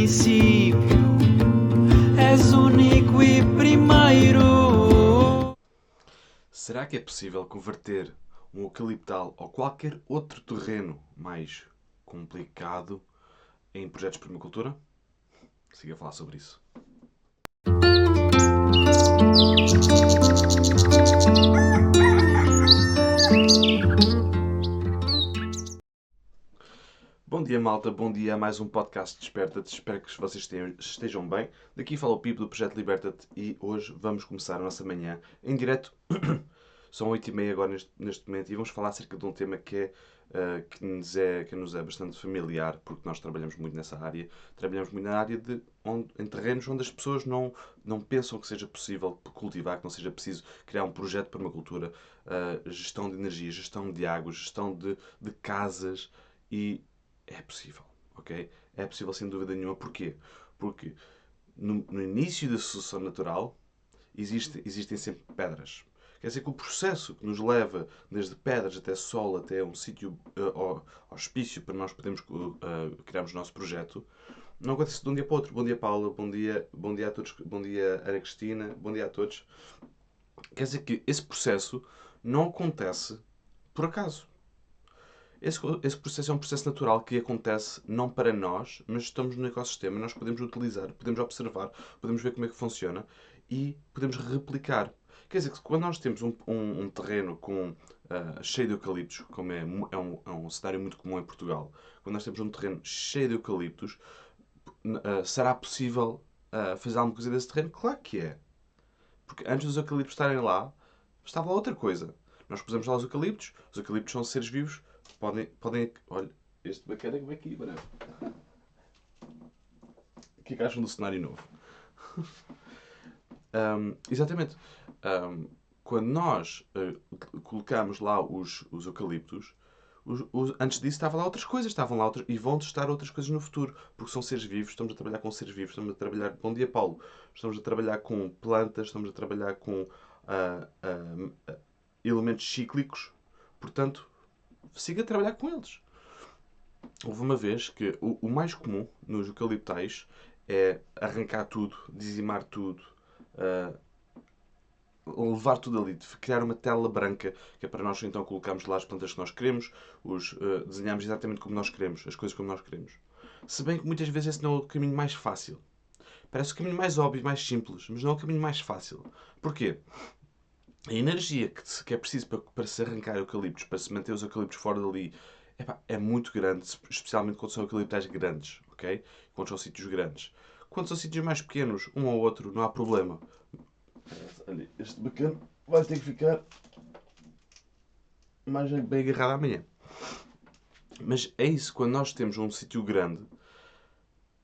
princípio, és único e primeiro. Será que é possível converter um eucaliptal ou qualquer outro terreno mais complicado em projetos de permacultura? Siga a falar sobre isso. Bom dia, malta. Bom dia a mais um podcast Desperta-te. Espero que vocês estejam bem. Daqui fala o Pipo do Projeto Liberta-te e hoje vamos começar a nossa manhã em direto. São 8h30 agora neste momento e vamos falar acerca de um tema que nos é bastante familiar, porque nós trabalhamos muito nessa área. Trabalhamos muito na área em terrenos onde as pessoas não pensam que seja possível cultivar, que não seja preciso criar um projeto de permacultura, gestão de energia, gestão de água, gestão de casas e é possível, ok? É possível sem dúvida nenhuma. Porquê? Porque no início da sucessão natural existem sempre pedras. Quer dizer que o processo que nos leva desde pedras até sol, até um sítio auspício para nós podermos criarmos o nosso projeto, não acontece de um dia para o outro. Bom dia, Paula. Bom dia a todos. Bom dia, Ana Cristina. Bom dia a todos. Quer dizer que esse processo não acontece por acaso. Esse processo é um processo natural que acontece não para nós, mas estamos no ecossistema, nós podemos utilizar, podemos observar, podemos ver como é que funciona e podemos replicar. Quer dizer que quando nós temos um terreno cheio de eucaliptos, como é um cenário muito comum em Portugal, quando nós temos um terreno cheio de eucaliptos, será possível fazer alguma coisa desse terreno? Claro que é. Porque antes dos eucaliptos estarem lá, estava lá outra coisa. Nós pusemos lá os eucaliptos são seres vivos, olha, este bacana que vem aqui, mano. O que é que acham do cenário novo? Exatamente. Quando nós colocamos lá os eucaliptos, antes disso estavam lá outras coisas, estavam lá outras, e vão testar outras coisas no futuro, porque são seres vivos, estamos a trabalhar com seres vivos, estamos a trabalhar, bom dia Paulo, estamos a trabalhar com plantas, estamos a trabalhar com ah, ah, elementos cíclicos, portanto, siga a trabalhar com eles. Houve uma vez que o mais comum nos eucaliptais é arrancar tudo, dizimar tudo, uh, levar tudo ali, criar uma tela branca, que é para nós então colocarmos lá as plantas que nós queremos, desenhamos exatamente como nós queremos, as coisas como nós queremos. Se bem que muitas vezes esse não é o caminho mais fácil. Parece o caminho mais óbvio, mais simples, mas não é o caminho mais fácil. Porquê? A energia que é preciso para se arrancar eucaliptos, para se manter os eucaliptos fora dali, é muito grande, especialmente quando são eucaliptais grandes, ok? Quando são sítios grandes. Quando são sítios mais pequenos, um ou outro, não há problema. Olha, este bacana vai ter que ficar mais bem agarrado amanhã. Mas é isso, quando nós temos um sítio grande,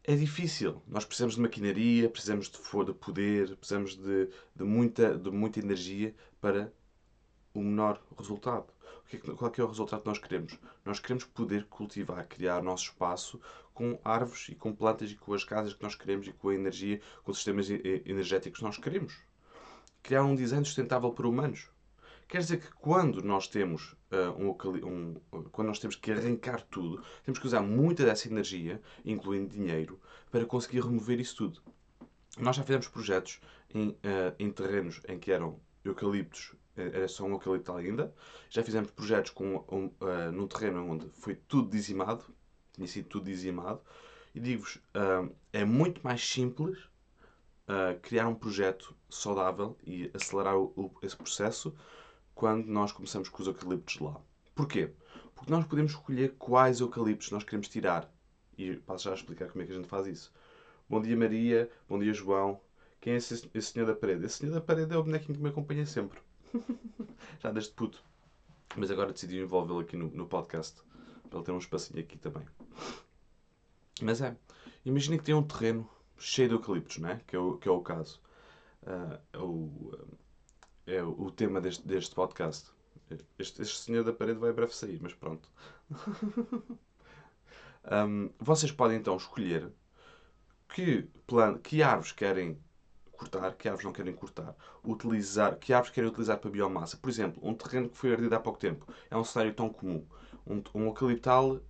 é difícil. Nós precisamos de maquinaria, precisamos de poder, precisamos de muita energia para o menor resultado. Qual é o resultado que nós queremos? Nós queremos poder cultivar, criar o nosso espaço com árvores e com plantas e com as casas que nós queremos e com a energia, com os sistemas energéticos que nós queremos. Criar um design sustentável para humanos. Quer dizer que quando nós temos quando nós temos que arrancar tudo, temos que usar muita dessa energia, incluindo dinheiro, para conseguir remover isso tudo. Nós já fizemos projetos em terrenos em que eram eucaliptos, era só um eucalipto ainda. Já fizemos projetos num terreno onde foi tudo dizimado, tinha sido tudo dizimado. E digo-vos, é muito mais simples criar um projeto saudável e acelerar esse processo quando nós começamos com os eucaliptos lá. Porquê? Porque nós podemos escolher quais eucaliptos nós queremos tirar. E passo já a explicar como é que a gente faz isso. Bom dia Maria, bom dia João. Quem é esse senhor da parede? Esse senhor da parede é o bonequinho que me acompanha sempre. Já desde puto. Mas agora decidi envolvê-lo aqui no podcast. Para ele ter um espacinho aqui também. Mas imagine que tem um terreno cheio de eucaliptos, não é? Que é o caso. Ah, é o tema deste podcast. Este senhor da parede vai breve sair, mas pronto. Vocês podem então escolher que árvores querem cortar, que árvores não querem cortar, que árvores querem utilizar para biomassa. Por exemplo, um terreno que foi ardido há pouco tempo. É um cenário tão comum. Um eucaliptal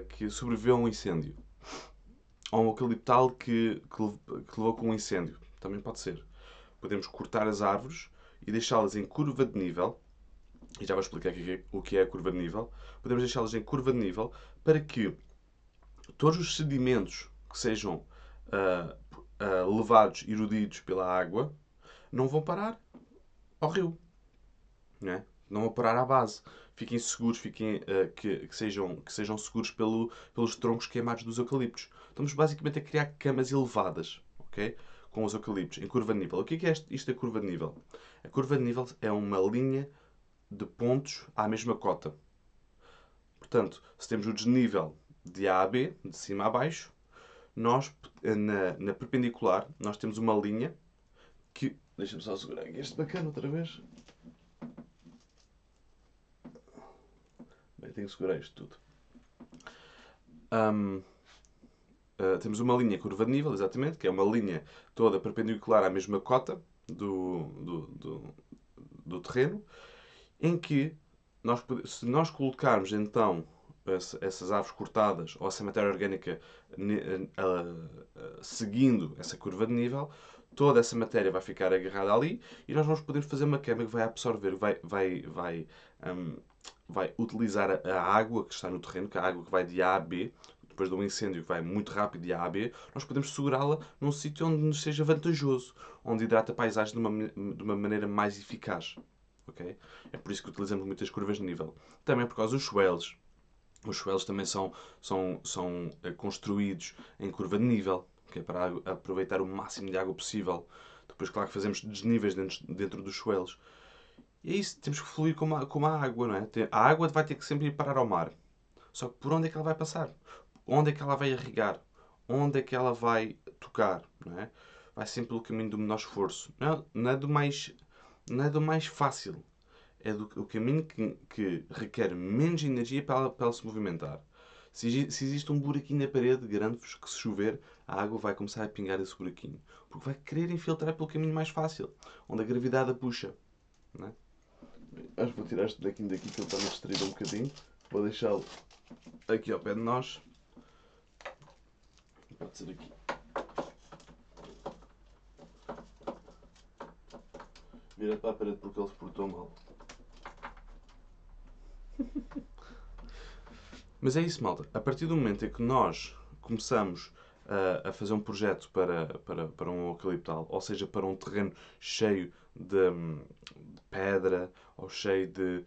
que sobreviveu a um incêndio. ou um eucaliptal que levou com um incêndio. Também pode ser. Podemos cortar as árvores e deixá-las em curva de nível. E já vou explicar o que é a curva de nível. Podemos deixá-las em curva de nível para que todos os sedimentos que sejam levados, erudidos pela água, não vão parar ao rio. Não é? Não vão parar à base. Fiquem seguros, que sejam seguros pelos troncos queimados dos eucaliptos. Estamos basicamente a criar camas elevadas, ok? Com os eucaliptos, em curva de nível. O que é isto da curva de nível? A curva de nível é uma linha de pontos à mesma cota. Portanto, se temos o desnível de A a B, de cima a baixo, nós, na perpendicular, nós temos uma linha que... Deixa-me só segurar aqui este bacana outra vez. Bem, tenho que segurar isto tudo. Temos uma linha curva de nível, exatamente, que é uma linha toda perpendicular à mesma cota do terreno, em que se nós colocarmos então essas árvores cortadas ou essa matéria orgânica seguindo essa curva de nível, toda essa matéria vai ficar agarrada ali e nós vamos poder fazer uma cama que vai absorver, vai utilizar a água que está no terreno, que é a água que vai de A a B, depois de um incêndio que vai muito rápido de A a B, nós podemos segurá-la num sítio onde nos seja vantajoso, onde hidrata a paisagem de uma maneira mais eficaz. Okay? É por isso que utilizamos muitas curvas de nível. Também por causa dos swells. Os swells também são construídos em curva de nível, que é para aproveitar o máximo de água possível. Depois, claro que fazemos desníveis dentro dos swells. E é isso, temos que fluir como a água, não é? A água vai ter que sempre ir parar ao mar. Só que por onde é que ela vai passar? Onde é que ela vai irrigar? Onde é que ela vai tocar? Não é? Vai sempre pelo caminho do menor esforço. Não é do mais fácil. É o caminho que requer menos energia para ela se movimentar. Se existe um buraquinho na parede, garanto-vos que se chover, a água vai começar a pingar esse buraquinho. Porque vai querer infiltrar pelo caminho mais fácil, onde a gravidade a puxa. Não é? Acho que vou tirar este buraquinho daqui que ele está-me a distrair um bocadinho. Vou deixá-lo aqui ao pé de nós. Pode ser aqui. Vira para a parede porque ele se portou mal. Mas é isso, malta. A partir do momento em que nós começamos a fazer um projeto para um eucaliptal, ou seja, para um terreno cheio de pedra, ou cheio de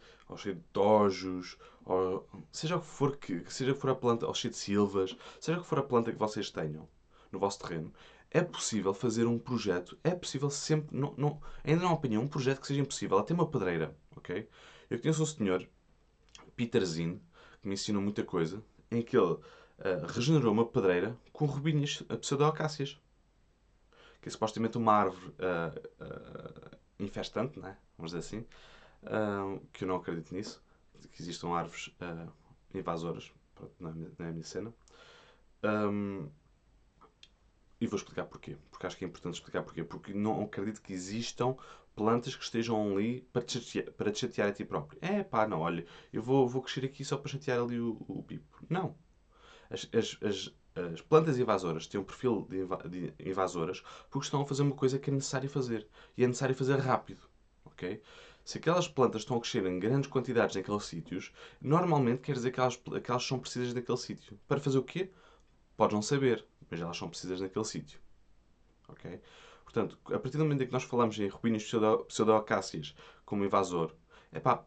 tojos, ou seja o que for seja o que for a planta, ou cheio de silvas, seja o que for a planta que vocês tenham no vosso terreno, é possível fazer um projeto, é possível sempre, ainda não apanhei um projeto que seja impossível, até uma pedreira, ok? Eu conheço um senhor, Peter Zinn, que me ensinou muita coisa, em que ele regenerou uma pedreira com robinhas pseudo-acácias. Que é supostamente uma árvore infestante, não é? Vamos dizer assim. Que eu não acredito nisso. Que existam árvores invasoras. Pronto, não é a minha cena. E vou explicar porquê. Porque acho que é importante explicar porquê. Porque não acredito que existam plantas que estejam ali para te chatear a ti próprio. É pá, não, olha, eu vou crescer aqui só para chatear ali o Pipo. Não. As plantas invasoras têm um perfil de invasoras porque estão a fazer uma coisa que é necessário fazer. E é necessário fazer rápido. Ok? Se aquelas plantas estão a crescer em grandes quantidades naqueles sítios, normalmente quer dizer que elas são precisas daquele sítio. Para fazer o quê? Podes não saber, mas elas são precisas naquele sítio. Ok? Portanto, a partir do momento em que nós falamos em rubínios pseudo-acácias como invasor, é pá,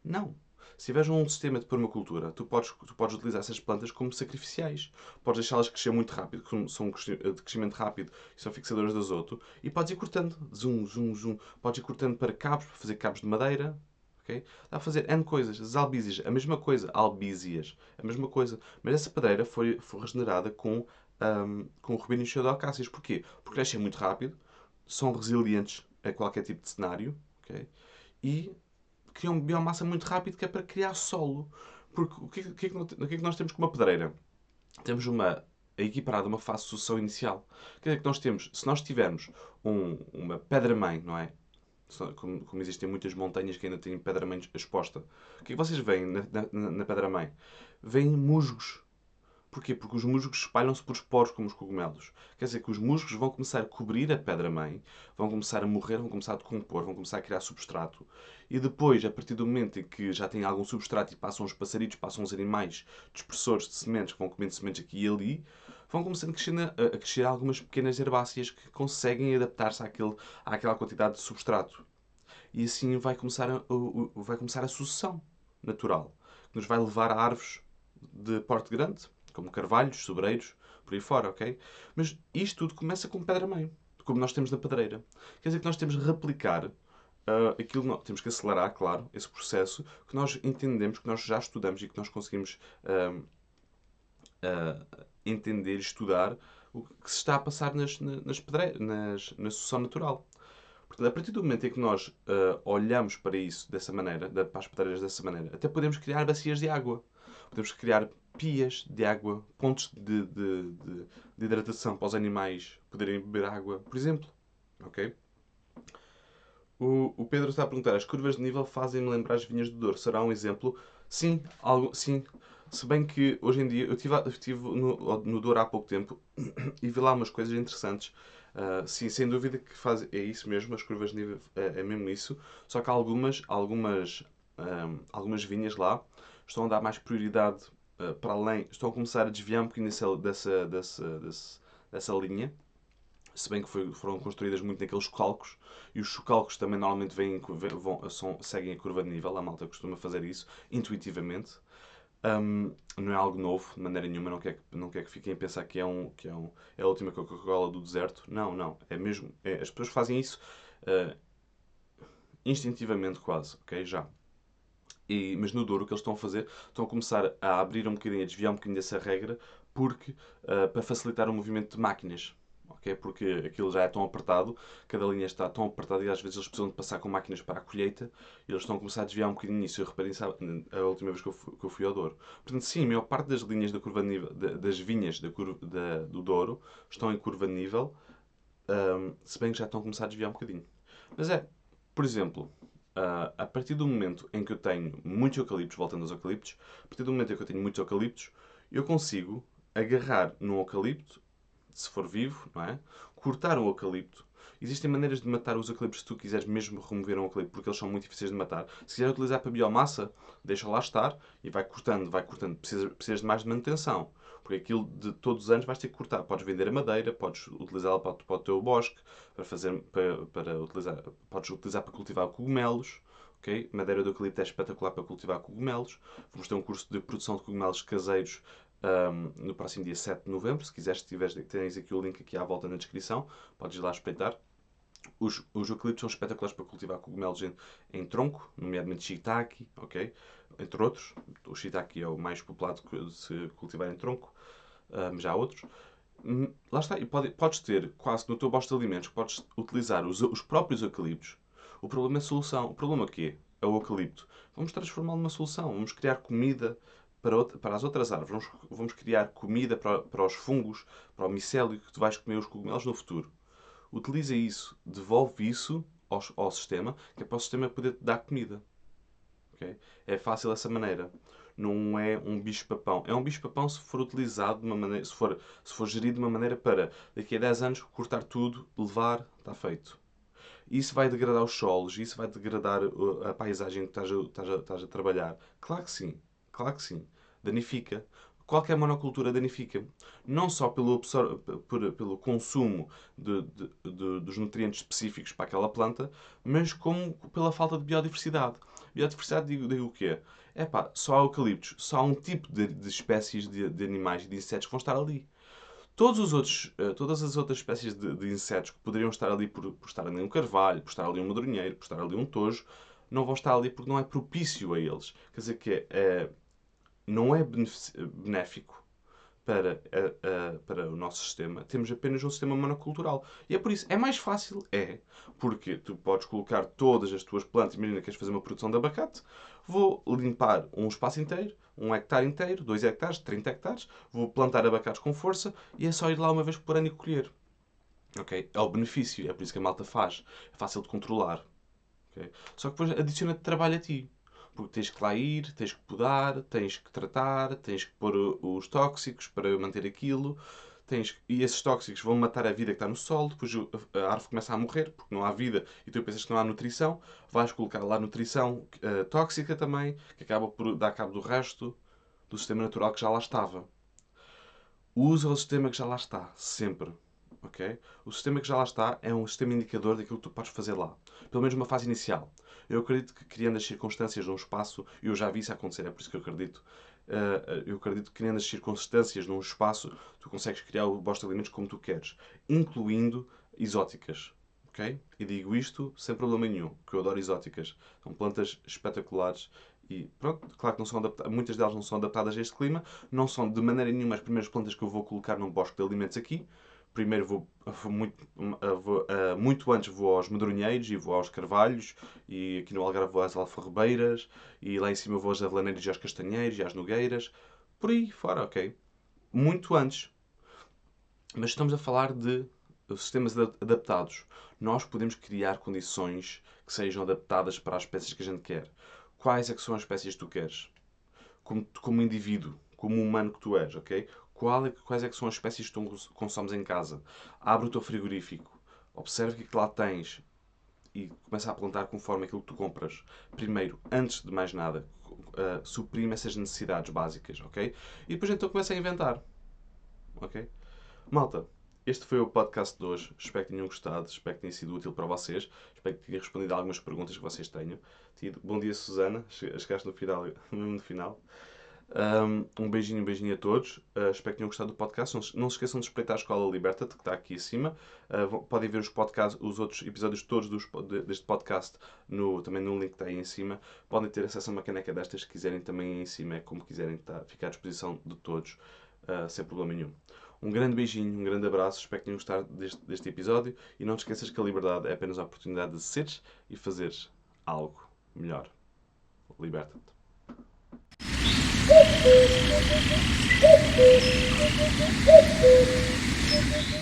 não. Se tiveres um sistema de permacultura, tu podes utilizar essas plantas como sacrificiais. Podes deixá-las crescer muito rápido, como são de crescimento rápido e são fixadoras de azoto, e podes ir cortando. Zoom, zoom, zoom. Podes ir cortando para cabos, para fazer cabos de madeira. Okay? Dá a fazer N coisas. As albízias, a mesma coisa. Albízias, a mesma coisa. Mas essa pedreira foi regenerada com rubínios pseudo-acácias. Porquê? Porque crescem muito rápido, são resilientes a qualquer tipo de cenário, okay? E criam biomassa muito rápido, que é para criar solo. Porque o que é que nós temos com uma pedreira? Temos a equiparada a uma fase de sucessão inicial. Quer dizer que nós temos, se nós tivermos uma pedra-mãe, não é? Como existem muitas montanhas que ainda têm pedra-mãe exposta. O que é que vocês veem na pedra-mãe? Veem musgos. Porquê? Porque os musgos espalham-se por esporos como os cogumelos. Quer dizer que os musgos vão começar a cobrir a pedra-mãe, vão começar a morrer, vão começar a decompor, vão começar a criar substrato. E depois, a partir do momento em que já têm algum substrato e passam os passaritos, passam os animais dispersores de sementes que vão comendo sementes aqui e ali, vão começando a crescer algumas pequenas herbáceas que conseguem adaptar-se àquela quantidade de substrato. E assim vai começar a sucessão natural, que nos vai levar a árvores de porte grande, como carvalhos, sobreiros, por aí fora, ok? Mas isto tudo começa com pedra-mãe, como nós temos na pedreira. Quer dizer que nós temos de replicar temos que acelerar, claro, esse processo que nós entendemos, que nós já estudamos e que nós conseguimos entender e estudar o que se está a passar na sucessão natural. Portanto, a partir do momento em que nós olhamos para isso dessa maneira, para as pedreiras dessa maneira, até podemos criar bacias de água. Podemos criar pias de água, pontos de hidratação para os animais poderem beber água, por exemplo. Ok? O Pedro está a perguntar: as curvas de nível fazem-me lembrar as vinhas do Douro. Será um exemplo? Sim, sim. Se bem que hoje em dia eu estive no Douro há pouco tempo e vi lá umas coisas interessantes. Sim, sem dúvida que é isso mesmo, as curvas de nível é mesmo isso. Só que algumas vinhas lá estão a dar mais prioridade para além, estão a começar a desviar um bocadinho dessa linha. Se bem que foram construídas muito naqueles chocalcos, e os chocalcos também normalmente seguem a curva de nível, a malta costuma fazer isso intuitivamente. Não é algo novo, de maneira nenhuma, não quer que fiquem a pensar é a última Coca-Cola do deserto. Não, não. É mesmo. As pessoas fazem isso instintivamente, quase, ok? Já. Mas no Douro o que eles estão a fazer, estão a começar a abrir um bocadinho, a desviar um bocadinho dessa regra, para facilitar o movimento de máquinas. Okay? Porque aquilo já é tão apertado, cada linha está tão apertada e às vezes eles precisam de passar com máquinas para a colheita e eles estão a começar a desviar um bocadinho isso. Eu reparei isso a última vez que eu fui ao Douro. Portanto, sim, a maior parte das linhas da curva de nível, das vinhas do Douro estão em curva de nível, se bem que já estão a começar a desviar um bocadinho. Mas por exemplo, a partir do momento em que eu tenho muitos eucaliptos, voltando aos eucaliptos, a partir do momento em que eu tenho muitos eucaliptos, eu consigo agarrar num eucalipto, se for vivo, não é? Cortar um eucalipto. Existem maneiras de matar os eucaliptos se tu quiseres mesmo remover um eucalipto, porque eles são muito difíceis de matar. Se quiser utilizar para biomassa, deixa lá estar e vai cortando, vai cortando. Precisas de mais de manutenção. Porque aquilo de todos os anos vais ter que cortar. Podes vender a madeira, podes utilizá-la para o teu bosque, para utilizar, podes utilizar para cultivar cogumelos. Okay? Madeira de eucalipto é espetacular para cultivar cogumelos. Vamos ter um curso de produção de cogumelos caseiros no próximo dia 7 de novembro. Se quiseres, tens aqui o link aqui à volta na descrição. Podes ir lá espreitar. Os eucaliptos são espetaculares para cultivar cogumelos em tronco, nomeadamente shiitake, ok? Entre outros. O shiitake é o mais populado de se cultivar em tronco, mas já há outros. Lá está, e podes ter quase no teu bosta de alimentos, podes utilizar os próprios eucaliptos. O problema é a solução. O problema é o quê? É o eucalipto. Vamos transformá-lo numa solução. Vamos criar comida para as outras árvores. Vamos criar comida para os fungos, para o micélio que tu vais comer os cogumelos no futuro. Utiliza isso, devolve isso ao sistema, que é para o sistema poder te dar comida. Okay? É fácil dessa maneira. Não é um bicho-papão. É um bicho-papão se for utilizado de uma maneira, se for gerido de uma maneira para daqui a 10 anos cortar tudo, levar, está feito. Isso vai degradar os solos, isso vai degradar a paisagem que estás a trabalhar. Claro que sim. Claro que sim. Danifica. Qualquer monocultura danifica. Não só pelo consumo dos nutrientes específicos para aquela planta, mas como pela falta de biodiversidade. Biodiversidade, digo o quê? É pá, só há eucaliptos, só há um tipo de espécies de animais e de insetos que vão estar ali. Todas as outras espécies de insetos que poderiam estar ali por estar ali um carvalho, por estar ali um madronheiro, por estar ali um tojo, não vão estar ali porque não é propício a eles. Quer dizer que não é benéfico para o nosso sistema. Temos apenas um sistema monocultural. E é por isso, é mais fácil, porque tu podes colocar todas as tuas plantas, imagina que queres fazer uma produção de abacate, vou limpar um espaço inteiro, 1 hectare inteiro, 2 hectares, 30 hectares, vou plantar abacates com força e é só ir lá uma vez por ano e colher. Okay? É o benefício, é por isso que a malta faz. É fácil de controlar. Okay? Só que depois adiciona-te trabalho a ti. porque tens que lá ir, tens que podar, tens que tratar, tens que pôr os tóxicos para manter aquilo. E esses tóxicos vão matar a vida que está no solo, depois a árvore começa a morrer, porque não há vida, e tu pensas que não há nutrição, vais colocar lá nutrição tóxica também, que acaba por dar cabo do resto do sistema natural que já lá estava. Usa o sistema que já lá está, sempre. Okay? O sistema que já lá está é um sistema indicador daquilo que tu podes fazer lá. Pelo menos uma fase inicial. Eu acredito que criando as circunstâncias num espaço, e eu já vi isso acontecer, é por isso que eu acredito. Eu acredito que criando as circunstâncias num espaço, tu consegues criar o bosta de alimentos como tu queres, incluindo exóticas. Okay? E digo isto sem problema nenhum, porque eu adoro exóticas. São plantas espetaculares e pronto, claro que não são muitas delas não são adaptadas a este clima, não são de maneira nenhuma as primeiras plantas que eu vou colocar num bosque de alimentos aqui. Primeiro muito antes vou aos medronheiros e vou aos carvalhos e aqui no Algarve vou às alfarrebeiras e lá em cima vou aos avelaneiros e aos castanheiros e às nogueiras. Por aí fora, ok? Muito antes. Mas estamos a falar de sistemas adaptados. Nós podemos criar condições que sejam adaptadas para as espécies que a gente quer. Quais é que são as espécies que tu queres? Como indivíduo, como humano que tu és, ok? Quais é que são as espécies que tu consomes em casa? Abre o teu frigorífico, observa o que é que lá tens e começa a plantar conforme aquilo que tu compras. Primeiro, antes de mais nada, suprime essas necessidades básicas, ok? E depois então começa a inventar, ok? Malta, este foi o podcast de hoje. Espero que tenham gostado, espero que tenha sido útil para vocês, espero que tenha respondido a algumas perguntas que vocês tenham tido. Bom dia, Susana, chegaste no final, mesmo no final. Um beijinho a todos. Espero que tenham gostado do podcast. Não se esqueçam de espreitar a Escola Liberta-te, que está aqui acima. Podem ver os outros episódios todos deste podcast também no link que está aí em cima. Podem ter acesso a uma caneca destas se quiserem também aí em cima, é como quiserem, ficar à disposição de todos, sem problema nenhum. Um grande beijinho, um grande abraço. Espero que tenham gostado deste episódio. E não te esqueças que a liberdade é apenas a oportunidade de seres e fazeres algo melhor. Liberta-te. Thank you.